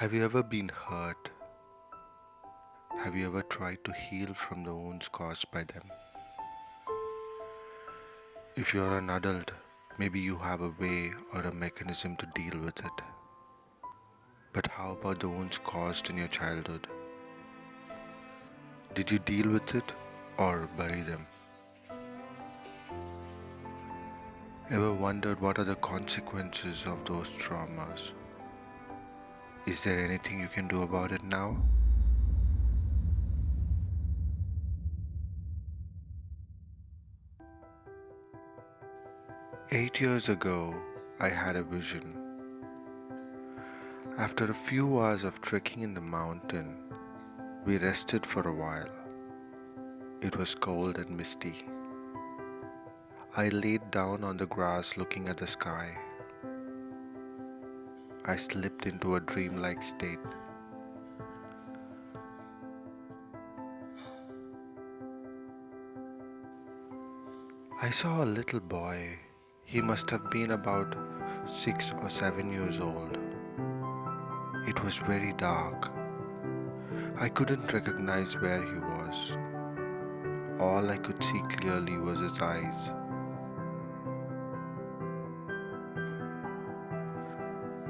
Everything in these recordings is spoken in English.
Have you ever been hurt? Have you ever tried to heal from the wounds caused by them? If you're an adult, maybe you have a way or a mechanism to deal with it. But how about the wounds caused in your childhood? Did you deal with it or bury them? Ever wondered what are the consequences of those traumas? Is there anything you can do about it now? 8 years ago, I had a vision. After a few hours of trekking in the mountain, we rested for a while. It was cold and misty. I laid down on the grass looking at the sky. I slipped into a dreamlike state. I saw a little boy. He must have been about 6 or 7 years old. It was very dark. I couldn't recognize where he was. All I could see clearly was his eyes.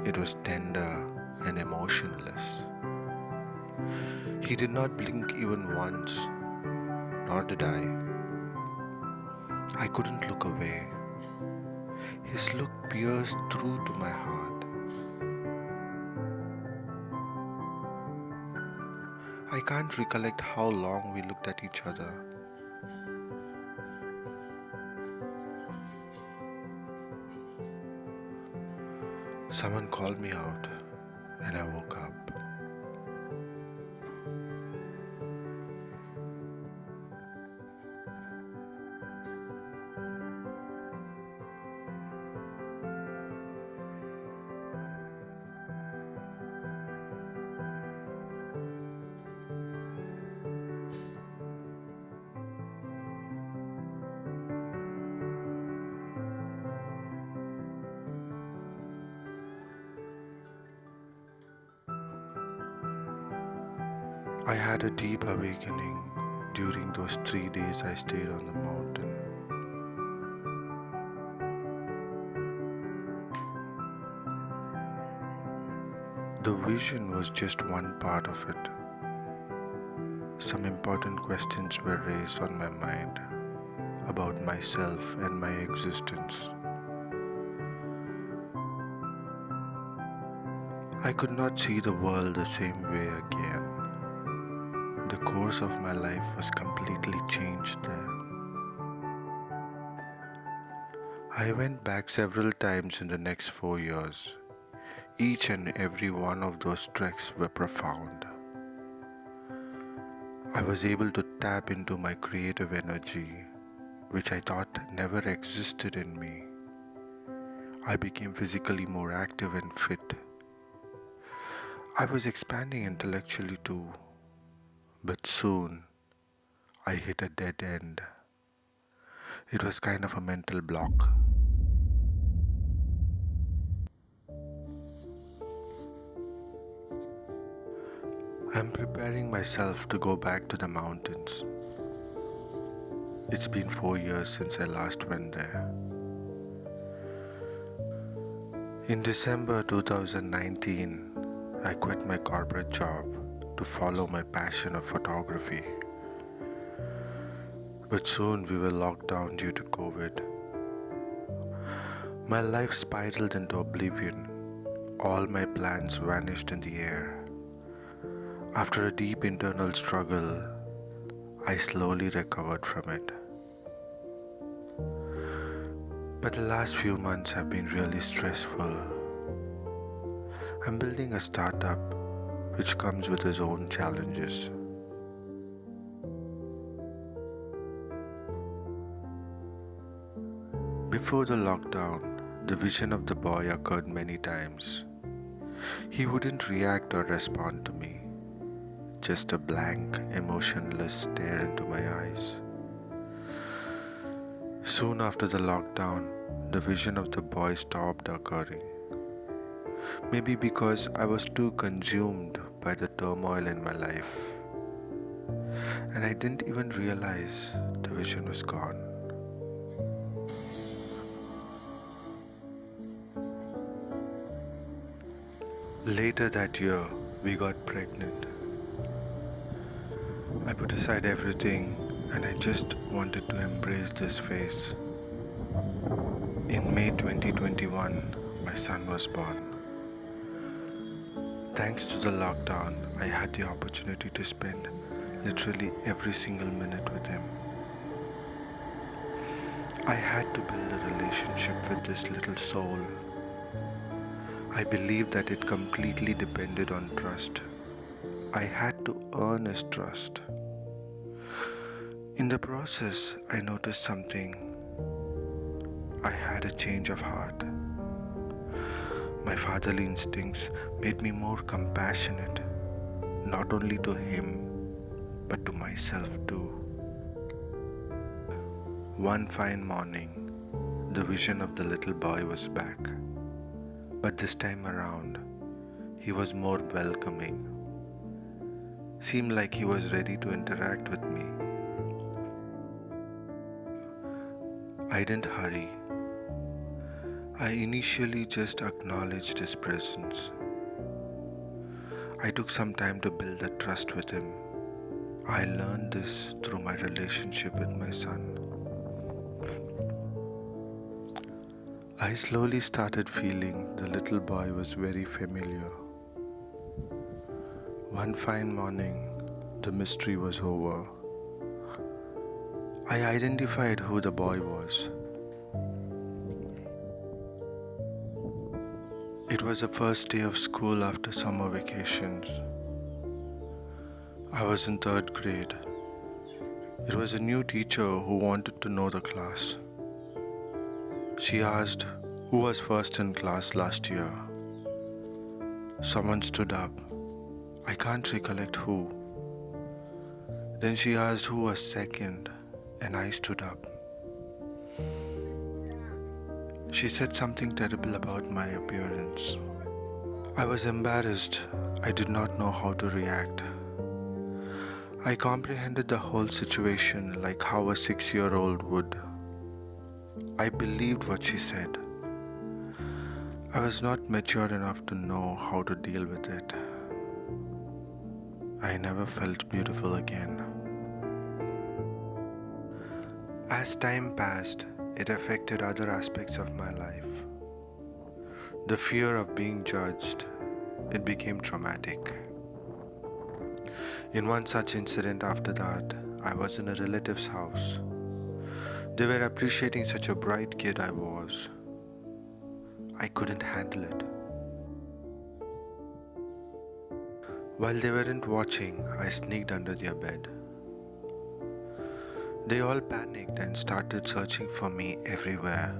It was tender and emotionless. He did not blink even once, nor did I. I couldn't look away. His look pierced through to my heart. I can't recollect how long we looked at each other. Someone called me out, and I woke up. I had a deep awakening during those 3 days I stayed on the mountain. The vision was just one part of it. Some important questions were raised on my mind about myself and my existence. I could not see the world the same way again. The course of my life was completely changed there. I went back several times in the next 4 years. Each and every one of those treks were profound. I was able to tap into my creative energy, which I thought never existed in me. I became physically more active and fit. I was expanding intellectually too, but soon I hit a dead end. It was kind of a mental block. I'm preparing myself to go back to the mountains. It's been 4 years since I last went there. In December 2019, I quit my corporate job to follow my passion of photography. But soon we were locked down due to COVID. My life spiraled into oblivion. All my plans vanished in the air. After a deep internal struggle, I slowly recovered from it. But the last few months have been really stressful. I'm building a startup which comes with its own challenges. Before the lockdown, the vision of the boy occurred many times. He wouldn't react or respond to me, just a blank, emotionless stare into my eyes. Soon after the lockdown, the vision of the boy stopped occurring. Maybe because I was too consumed by the turmoil in my life, and I didn't even realize the vision was gone. Later that year, we got pregnant. I put aside everything and I just wanted to embrace this phase. In May 2021, my son was born. Thanks to the lockdown, I had the opportunity to spend literally every single minute with him. I had to build a relationship with this little soul. I believed that it completely depended on trust. I had to earn his trust. In the process, I noticed something. I had a change of heart. My fatherly instincts made me more compassionate, not only to him, but to myself too. One fine morning, the vision of the little boy was back, but this time around, he was more welcoming. Seemed like he was ready to interact with me. I didn't hurry. I initially just acknowledged his presence. I took some time to build that trust with him. I learned this through my relationship with my son. I slowly started feeling the little boy was very familiar. One fine morning, the mystery was over. I identified who the boy was. It was the first day of school after summer vacations. I was in third grade. It was a new teacher who wanted to know the class. She asked who was first in class last year. Someone stood up. I can't recollect who. Then she asked who was second, and I stood up. She said something terrible about my appearance. I was embarrassed. I did not know how to react. I comprehended the whole situation like how a 6-year-old would. I believed what she said. I was not mature enough to know how to deal with it. I never felt beautiful again. As time passed, it affected other aspects of my life. The fear of being judged, it became traumatic. In one such incident after that, I was in a relative's house. They were appreciating such a bright kid I was. I couldn't handle it. While they weren't watching, I sneaked under their bed. They all panicked and started searching for me everywhere.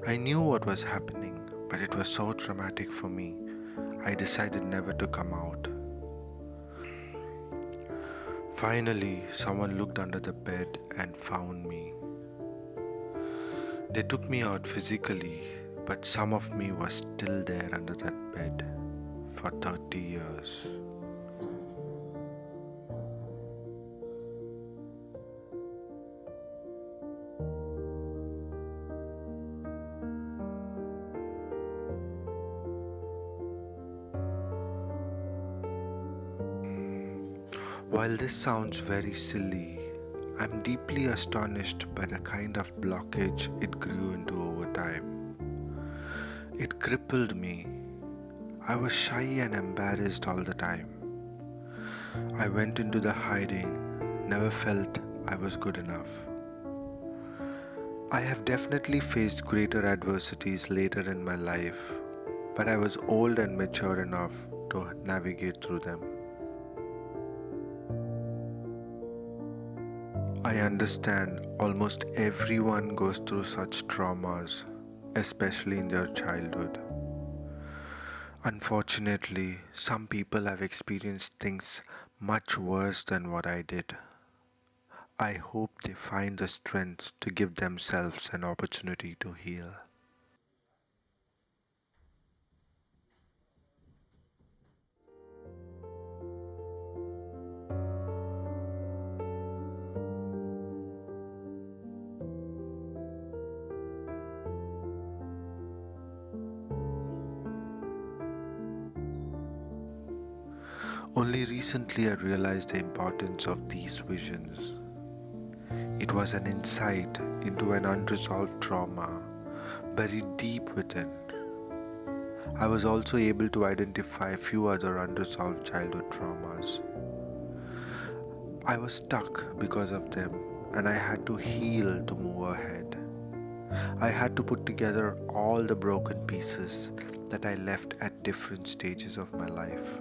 I knew what was happening, but it was so traumatic for me, I decided never to come out. Finally, someone looked under the bed and found me. They took me out physically, but some of me was still there under that bed for 30 years. While this sounds very silly, I'm deeply astonished by the kind of blockage it grew into over time. It crippled me. I was shy and embarrassed all the time. I went into the hiding, never felt I was good enough. I have definitely faced greater adversities later in my life, but I was old and mature enough to navigate through them. I understand almost everyone goes through such traumas, especially in their childhood. Unfortunately, some people have experienced things much worse than what I did. I hope they find the strength to give themselves an opportunity to heal. Only recently I realized the importance of these visions. It was an insight into an unresolved trauma buried deep within. I was also able to identify a few other unresolved childhood traumas. I was stuck because of them, and I had to heal to move ahead. I had to put together all the broken pieces that I left at different stages of my life.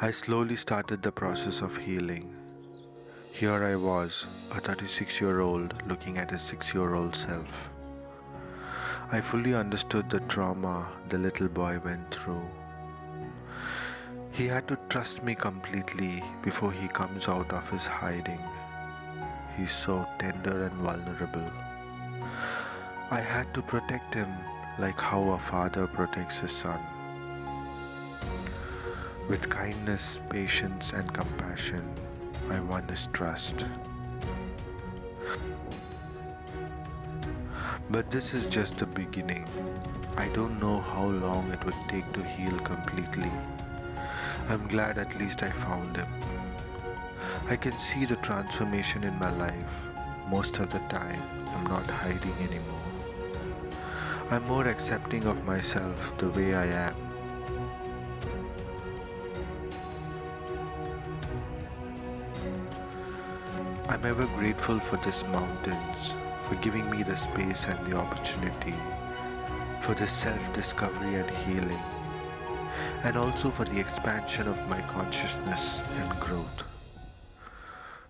I slowly started the process of healing. Here I was, a 36-year-old looking at a 6-year-old self. I fully understood the trauma the little boy went through. He had to trust me completely before he comes out of his hiding. He's so tender and vulnerable. I had to protect him like how a father protects his son. With kindness, patience, and compassion, I won his trust. But this is just the beginning. I don't know how long it would take to heal completely. I'm glad at least I found him. I can see the transformation in my life. Most of the time, I'm not hiding anymore. I'm more accepting of myself the way I am. I'm ever grateful for these mountains, for giving me the space and the opportunity, for this self-discovery and healing, and also for the expansion of my consciousness and growth,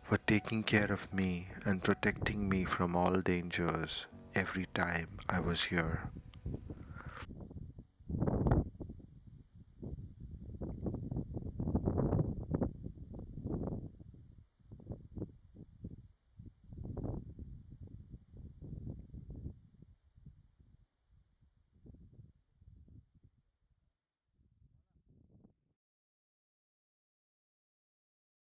for taking care of me and protecting me from all dangers every time I was here.